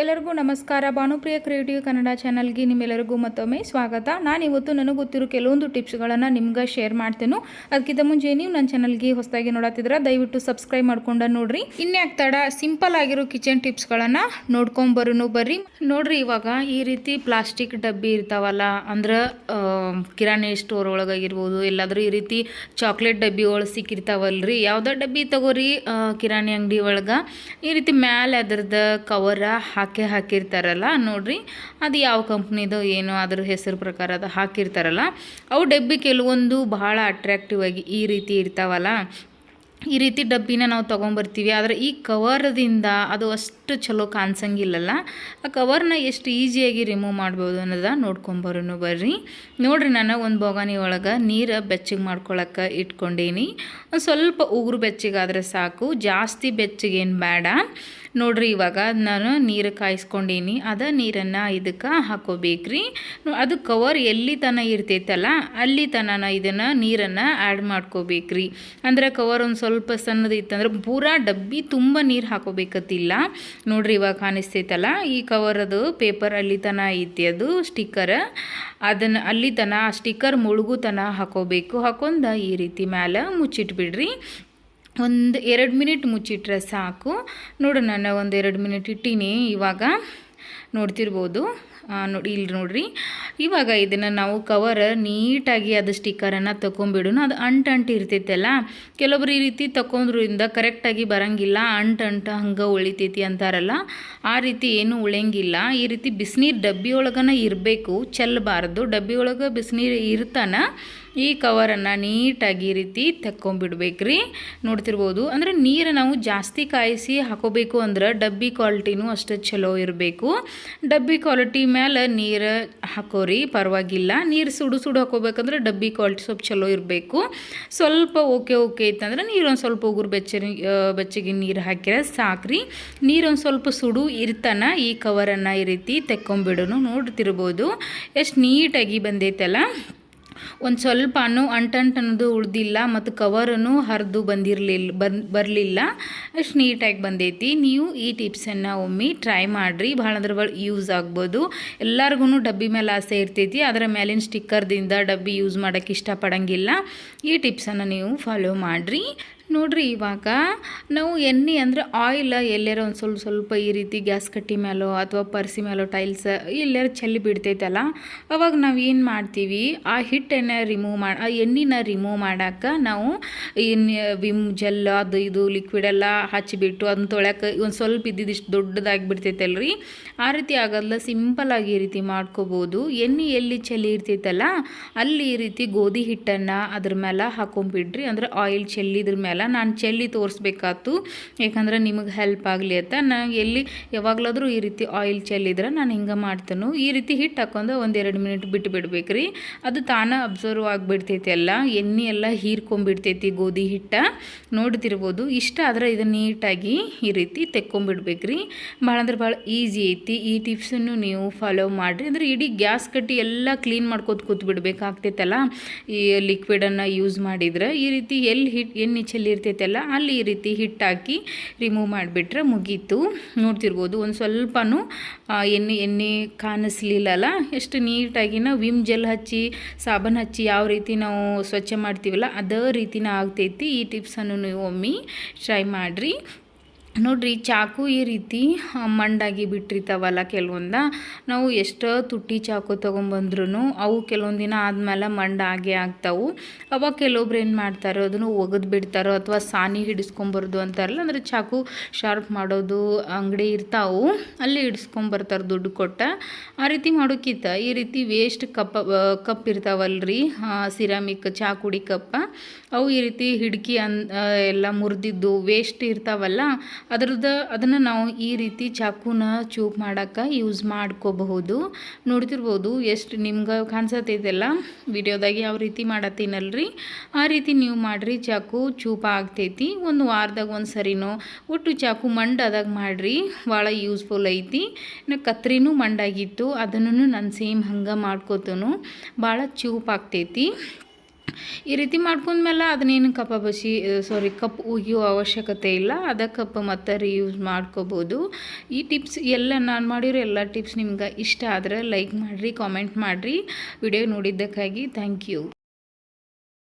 ಎಲ್ಲರಿಗೂ ನಮಸ್ಕಾರ. ಭಾನುಪ್ರಿಯ ಕ್ರಿಯೇಟಿವ್ ಕನ್ನಡ ಚಾನಲ್ಗೆ ನಿಮ್ಮೆಲ್ಲರಿಗೂ ಮತ್ತೊಮ್ಮೆ ಸ್ವಾಗತ. ನಾನು ಇವತ್ತು ನನಗೆ ಗೊತ್ತಿರೋ ಕೆಲವೊಂದು ಟಿಪ್ಸ್ಗಳನ್ನು ನಿಮ್ಗೆ ಶೇರ್ ಮಾಡ್ತೇನೆ. ಅದಕ್ಕಿಂತ ಮುಂಚೆ ನೀವು ನನ್ನ ಚಾನಲ್ಗೆ ಹೊಸದಾಗಿ ನೋಡತ್ತಿದ್ರೆ ದಯವಿಟ್ಟು ಸಬ್ಸ್ಕ್ರೈಬ್ ಮಾಡ್ಕೊಂಡು ನೋಡ್ರಿ. ಇನ್ಯಾಕ್ ತಡ, ಸಿಂಪಲ್ ಆಗಿರೋ ಕಿಚನ್ ಟಿಪ್ಸ್ಗಳನ್ನು ನೋಡ್ಕೊಂಬರೋನು ಬರ್ರಿ. ನೋಡ್ರಿ, ಇವಾಗ ಈ ರೀತಿ ಪ್ಲಾಸ್ಟಿಕ್ ಡಬ್ಬಿ ಇರ್ತಾವಲ್ಲ, ಅಂದ್ರೆ ಕಿರಾಣಿ ಸ್ಟೋರ್ ಒಳಗಾಗಿರ್ಬೋದು, ಎಲ್ಲಾದರೂ ಈ ರೀತಿ ಚಾಕ್ಲೇಟ್ ಡಬ್ಬಿ ಒಳಗೆ ಸಿಕ್ಕಿರ್ತಾವಲ್ರಿ. ಯಾವುದೋ ಡಬ್ಬಿ ತಗೋರಿ, ಕಿರಾಣಿ ಅಂಗಡಿ ಒಳಗೆ ಈ ರೀತಿ ಮ್ಯಾಲೆ ಅದ್ರದ್ದು ಕವರ ಹಾಕಿರ್ತಾರಲ್ಲ ನೋಡ್ರಿ, ಅದು ಯಾವ ಕಂಪ್ನಿದು ಏನೋ ಅದ್ರ ಹೆಸರು ಪ್ರಕಾರ ಅದು ಹಾಕಿರ್ತಾರಲ್ಲ, ಅವು ಡಬ್ಬಿ ಕೆಲವೊಂದು ಬಹಳ ಅಟ್ರಾಕ್ಟಿವ್ ಆಗಿ ಈ ರೀತಿ ಇರ್ತಾವಲ್ಲ. ಈ ರೀತಿ ಡಬ್ಬಿನ ನಾವು ತೊಗೊಂಬರ್ತೀವಿ, ಆದರೆ ಈ ಕವರ್ದಿಂದ ಅದು ಅಷ್ಟು ಚಲೋ ಕಾಣಿಸಂಗಿಲ್ಲಲ್ಲ. ಆ ಕವರ್ನ ಎಷ್ಟು ಈಸಿಯಾಗಿ ರಿಮೂವ್ ಮಾಡ್ಬೋದು ಅನ್ನೋದ ನೋಡ್ಕೊಂಬರೋನು ಬರ್ರಿ. ನೋಡ್ರಿ, ನಾನು ಒಂದು ಬೊಗಾನಿ ಒಳಗೆ ನೀರು ಬೆಚ್ಚಗೆ ಮಾಡ್ಕೊಳಕ್ಕೆ ಇಟ್ಕೊಂಡೀನಿ. ಒಂದು ಸ್ವಲ್ಪ ಉಗುರು ಬೆಚ್ಚಗಾದರೆ ಸಾಕು, ಜಾಸ್ತಿ ಬೆಚ್ಚಗೇನು ಬೇಡ. ನೋಡ್ರಿ, ಇವಾಗ ನಾನು ನೀರು ಕಾಯಿಸ್ಕೊಂಡೀನಿ, ಅದ ನೀರನ್ನು ಇದಕ್ಕೆ ಹಾಕೋಬೇಕ್ರಿ. ಅದು ಕವರ್ ಎಲ್ಲಿ ತನ ಇರ್ತೈತಲ್ಲ ಅಲ್ಲಿ ತನ ಇದನ್ನು ನೀರನ್ನು ಆ್ಯಡ್ ಮಾಡ್ಕೋಬೇಕ್ರಿ. ಅಂದ್ರೆ ಕವರ್ ಒಂದು ಸ್ವಲ್ಪ ಸಣ್ಣದಿತ್ತಂದ್ರೆ ಪೂರಾ ಡಬ್ಬಿ ತುಂಬ ನೀರು ಹಾಕೋಬೇಕತ್ತಿಲ್ಲ. ನೋಡ್ರಿ, ಇವಾಗ ಕಾಣಿಸ್ತೈತಲ್ಲ ಈ ಕವರದು ಪೇಪರ್ ಅಲ್ಲಿ ತನ ಐತಿ, ಅದು ಸ್ಟಿಕ್ಕರ್, ಅದನ್ನು ಅಲ್ಲಿ ತನ ಆ ಸ್ಟಿಕ್ಕರ್ ಮುಳುಗು ತನ ಹಾಕೋಬೇಕು. ಹಾಕೊಂಡ ಈ ರೀತಿ ಮ್ಯಾಲೆ ಮುಚ್ಚಿಟ್ಬಿಡ್ರಿ. ಒಂದು 2 ಮಿನಿಟ್ ಮುಚ್ಚಿಟ್ರೆ ಸಾಕು. ನೋಡು, ನಾನು ಒಂದು 2 ಮಿನಿಟ್ ಇಟ್ಟೀನಿ. ಇವಾಗ ನೋಡ್ತಿರ್ಬೋದು, ಇಲ್ಲಿ ನೋಡ್ರಿ. ಇವಾಗ ಇದನ್ನು ನಾವು ಕವರ್ ನೀಟಾಗಿ ಅದು ಸ್ಟಿಕ್ಕರನ್ನು ತೊಗೊಂಬಿಡೋಣ. ಅದು ಅಂಟು ಇರ್ತೈತಲ್ಲ, ಕೆಲವೊಬ್ರು ಈ ರೀತಿ ತಗೊಂಡ್ರಿಂದ ಕರೆಕ್ಟಾಗಿ ಬರೋಂಗಿಲ್ಲ, ಅಂಟು ಹಂಗೆ ಉಳಿತೈತಿ ಅಂತಾರಲ್ಲ, ಆ ರೀತಿ ಏನೂ ಉಳಿಯಂಗಿಲ್ಲ. ಈ ರೀತಿ ಬಿಸಿನೀರು ಡಬ್ಬಿ ಒಳಗನ ಇರಬೇಕು, ಚೆಲ್ಲಬಾರ್ದು. ಡಬ್ಬಿ ಒಳಗೆ ಬಿಸಿನೀರು ಇರ್ತಾನ ಈ ಕವರನ್ನು ನೀಟಾಗಿ ಈ ರೀತಿ ತೆಕ್ಕೊಂಬಿಡ್ಬೇಕ್ರಿ. ನೋಡ್ತಿರ್ಬೋದು, ಅಂದರೆ ನೀರು ನಾವು ಜಾಸ್ತಿ ಕಾಯಿಸಿ ಹಾಕೋಬೇಕು ಅಂದ್ರೆ ಡಬ್ಬಿ ಕ್ವಾಲಿಟಿನೂ ಅಷ್ಟು ಚಲೋ ಇರಬೇಕು. ಡಬ್ಬಿ ಕ್ವಾಲಿಟಿ ಮೇಲೆ ನೀರು ಹಾಕೋರಿ, ಪರವಾಗಿಲ್ಲ. ನೀರು ಸುಡು ಹಾಕೋಬೇಕಂದ್ರೆ ಡಬ್ಬಿ ಕ್ವಾಲಿಟಿ ಸ್ವಲ್ಪ ಚಲೋ ಇರಬೇಕು. ಸ್ವಲ್ಪ ಓಕೆ ಇತ್ತಂದ್ರೆ ನೀರು ಒಂದು ಸ್ವಲ್ಪ ಉಗುರು ಬೆಚ್ಚಗೆ ನೀರು ಹಾಕಿದ್ರೆ ಸಾಕ್ರಿ. ನೀರು ಒಂದು ಸ್ವಲ್ಪ ಸುಡು ಇರ್ತಾನ ಈ ಕವರನ್ನು ಈ ರೀತಿ ತೆಕ್ಕೊಂಬಿಡೋನು. ನೋಡ್ತಿರ್ಬೋದು ಎಷ್ಟು ನೀಟಾಗಿ ಬಂದೈತಲ್ಲ. ಒಂದು ಸ್ವಲ್ಪ ಅಂಟು ಅನ್ನೋದು ಉಳ್ದಿಲ್ಲ, ಮತ್ತು ಕವರನ್ನು ಹರಿದು ಬರಲಿಲ್ಲ, ಅಷ್ಟು ನೀಟಾಗಿ ಬಂದೈತಿ. ನೀವು ಈ ಟಿಪ್ಸನ್ನು ಒಮ್ಮೆ ಟ್ರೈ ಮಾಡಿರಿ, ಭಾಳ ಅಂದ್ರೆ ಭಾಳ ಯೂಸ್ ಆಗ್ಬೋದು. ಎಲ್ಲರಿಗೂ ಡಬ್ಬಿ ಮೇಲೆ ಆಸೆ ಇರ್ತೈತಿ, ಅದರ ಮೇಲಿನ ಸ್ಟಿಕ್ಕರ್ದಿಂದ ಡಬ್ಬಿ ಯೂಸ್ ಮಾಡೋಕ್ಕೆ ಇಷ್ಟಪಡೋಂಗಿಲ್ಲ. ಈ ಟಿಪ್ಸನ್ನು ನೀವು ಫಾಲೋ ಮಾಡಿರಿ. ನೋಡ್ರಿ, ಇವಾಗ ನಾವು ಎಣ್ಣೆ ಅಂದರೆ ಆಯಿಲ್ ಎಲ್ಲಾರ ಒಂದು ಸ್ವಲ್ಪ ಈ ರೀತಿ ಗ್ಯಾಸ್ ಕಟ್ಟಿ ಮೇಲೋ ಅಥವಾ ಪರ್ಸಿ ಮೇಲೋ ಟೈಲ್ಸ್ ಎಲ್ಲಾರು ಚೆಲ್ಲಿ ಬಿಡ್ತೈತಲ್ಲ, ಅವಾಗ ನಾವು ಏನು ಮಾಡ್ತೀವಿ, ಆ ಹಿಟ್ಟನ್ನು ಆ ಎಣ್ಣೆನ ರಿಮೂವ್ ಮಾಡೋಕ್ಕೆ ನಾವು ವಿಮ್ ಜೆಲ್ ಅದು ಇದು ಲಿಕ್ವಿಡ್ ಎಲ್ಲ ಹಚ್ಚಿಬಿಟ್ಟು ಅದನ್ನ ತೊಳ್ಯಾಕೆ ಒಂದು ಸ್ವಲ್ಪ ಇದ್ದಿದ್ದು ದೊಡ್ಡದಾಗಿ ಬಿಡ್ತೈತಲ್ರಿ. ಆ ರೀತಿ ಆಗೋಲ್ಲ, ಸಿಂಪಲ್ಲಾಗಿ ಈ ರೀತಿ ಮಾಡ್ಕೋಬೋದು. ಎಣ್ಣೆ ಎಲ್ಲಿ ಚೆಲ್ಲಿ ಇರ್ತೈತಲ್ಲ ಅಲ್ಲಿ ಈ ರೀತಿ ಗೋಧಿ ಹಿಟ್ಟನ್ನು ಅದ್ರ ಮೇಲೆ ಹಾಕೊಂಡ್ಬಿಡ್ರಿ. ಅಂದ್ರೆ ಆಯಿಲ್ ಚೆಲ್ಲಿದ್ರ ಮೇಲೆ ನಾನು ಚೆಲ್ಲಿ ತೋರಿಸ್ಬೇಕಾಯ್ತು, ಯಾಕಂದ್ರೆ ನಿಮಗೆ ಹೆಲ್ಪ್ ಆಗಲಿ ಅಂತ. ನಾನು ಯಾವಾಗಲಾದರೂ ಈ ರೀತಿ ಆಯಿಲ್ ಚೆಲ್ಲಿದ್ರೆ ನಾನು ಹಿಂಗೆ ಮಾಡ್ತೇನೆ. ಈ ರೀತಿ ಹಿಟ್ಟು ಹಾಕೊಂಡು ಒಂದು 2 ಮಿನಿಟ್ ಬಿಟ್ಟು ಬಿಡ್ಬೇಕ್ರಿ. ಅದು ತಾನೇ ಅಬ್ಸರ್ವ್ ಆಗಿಬಿಡ್ತೈತಿ, ಎಲ್ಲ ಎಣ್ಣೆ ಎಲ್ಲ ಹೀರ್ಕೊಂಡ್ಬಿಡ್ತೈತಿ ಗೋಧಿ ಹಿಟ್ಟ. ನೋಡ್ತಿರ್ಬೋದು. ಇಷ್ಟ ಆದರೆ ಇದನ್ನು ನೀಟಾಗಿ ಈ ರೀತಿ ತೆಕ್ಕೊಂಬಿಡ್ಬೇಕ್ರಿ. ಭಾಳ ಅಂದ್ರೆ ಭಾಳ ಈಸಿ ಐತಿ. ಈ ಟಿಪ್ಸನ್ನು ನೀವು ಫಾಲೋ ಮಾಡಿರಿ. ಅಂದರೆ ಇಡೀ ಗ್ಯಾಸ್ ಕಟ್ಟಿ ಎಲ್ಲ ಕ್ಲೀನ್ ಮಾಡ್ಕೋತ ಕೂತ್ಬಿಡ್ಬೇಕಾಗ್ತೈತಲ್ಲ ಈ ಲಿಕ್ವಿಡನ್ನು ಯೂಸ್ ಮಾಡಿದ್ರೆ. ಈ ರೀತಿ ಎಣ್ಣೆ ಚೆಲ್ಲಿರ್ತೈತಲ್ಲ ಅಲ್ಲಿ ಈ ರೀತಿ ಹಿಟ್ಟಾಕಿ ರಿಮೂವ್ ಮಾಡಿಬಿಟ್ರೆ ಮುಗೀತು. ನೋಡ್ತಿರ್ಬೋದು, ಒಂದು ಸ್ವಲ್ಪನೂ ಎಣ್ಣೆ ಕಾಣಿಸ್ಲಿಲ್ಲಲ್ಲ, ಎಷ್ಟು ನೀಟಾಗಿ ನಾವು ವಿಮ್ ಜೆಲ್ ಹಚ್ಚಿ ಸಾಬೂನು ಹಚ್ಚಿ ಯಾವ ರೀತಿ ನಾವು ಸ್ವಚ್ಛ ಮಾಡ್ತೀವಲ್ಲ ಅದೇ ರೀತಿನ ಆಗ್ತೈತಿ. ಈ ಟಿಪ್ಸನ್ನು ನೀವು ಒಮ್ಮೆ ಟ್ರೈ ಮಾಡಿರಿ. ನೋಡ್ರಿ, ಚಾಕು ಈ ರೀತಿ ಮಂಡಾಗಿ ಬಿಟ್ಟಿರ್ತಾವಲ್ಲ ಕೆಲವೊಂದು, ನಾವು ಎಷ್ಟೋ ತುಟ್ಟಿ ಚಾಕು ತೊಗೊಂಬಂದ್ರೂ ಅವು ಕೆಲವೊಂದು ದಿನ ಆದಮೇಲೆ ಮಂಡಾಗೆ ಆಗ್ತಾವೆ. ಅವಾಗ ಕೆಲವೊಬ್ರು ಏನು ಮಾಡ್ತಾರೋ ಅದನ್ನು ಒಗೆದು ಬಿಡ್ತಾರೋ ಅಥವಾ ಸಾನಿ ಹಿಡಿಸ್ಕೊಂಬರ್ದು ಅಂತಾರಲ್ಲ, ಅಂದರೆ ಚಾಕು ಶಾರ್ಪ್ ಮಾಡೋದು ಅಂಗಡಿ ಇರ್ತಾವೆ, ಅಲ್ಲಿ ಹಿಡಿಸ್ಕೊಂಬರ್ತಾರೆ ದುಡ್ಡು ಕೊಟ್ಟ. ಆ ರೀತಿ ಮಾಡೋಕ್ಕಿಂತ ಈ ರೀತಿ ವೇಸ್ಟ್ ಕಪ್ ಇರ್ತಾವಲ್ರಿ, ಸಿರಾಮಿಕ್ ಚಾಕುಡಿ ಕಪ್ಪ, ಅವು ಈ ರೀತಿ ಹಿಡ್ಕಿ ಎಲ್ಲ ಮುರಿದಿದ್ದು ವೇಸ್ಟ್ ಇರ್ತಾವಲ್ಲ ಅದನ್ನು ನಾವು ಈ ರೀತಿ ಚಾಕುನ ಚೂಪ್ ಮಾಡೋಕ್ಕೆ ಯೂಸ್ ಮಾಡ್ಕೋಬಹುದು. ನೋಡ್ತಿರ್ಬೋದು ಎಷ್ಟು ನಿಮ್ಗೆ ಕಾಣಿಸತ್ತೈತೆಲ್ಲ ವಿಡಿಯೋದಾಗ ಯಾವ ರೀತಿ ಮಾಡತ್ತೀನಲ್ರಿ, ಆ ರೀತಿ ನೀವು ಮಾಡಿರಿ. ಚಾಕು ಚೂಪ ಆಗ್ತೈತಿ. ಒಂದು ವಾರದಾಗ ಒಂದು ಸರಿನೋ ಒಟ್ಟು ಚಾಕು ಮಂಡಾದಾಗ ಮಾಡಿರಿ, ಭಾಳ ಯೂಸ್ಫುಲ್ ಐತಿ. ಇನ್ನು ಕತ್ರಿನೂ ಮಂಡಾಗಿತ್ತು, ಅದನ್ನು ನಾನು ಸೇಮ್ ಹಂಗೆ ಮಾಡ್ಕೋತನು, ಭಾಳ ಚೂಪ್ ಆಗ್ತೈತಿ. ಈ ರೀತಿ ಮಾಡ್ಕೊಂಡ್ಮೇಲೆ ಅದನ್ನೇನು ಕಪ್ ಒಗೆಯೋ ಅವಶ್ಯಕತೆ ಇಲ್ಲ. ಕಪ್ ಮತ್ತೆ ರೀಯೂಸ್ ಮಾಡ್ಕೋಬೋದು. ಈ ಟಿಪ್ಸ್ ಎಲ್ಲ ನಾನು ಮಾಡಿರೋ ಎಲ್ಲ ಟಿಪ್ಸ್ ನಿಮ್ಗೆ ಇಷ್ಟ ಆದರೆ ಲೈಕ್ ಮಾಡಿರಿ, ಕಾಮೆಂಟ್ ಮಾಡಿರಿ. ವಿಡಿಯೋ ನೋಡಿದ್ದಕ್ಕಾಗಿ ಥ್ಯಾಂಕ್ ಯು.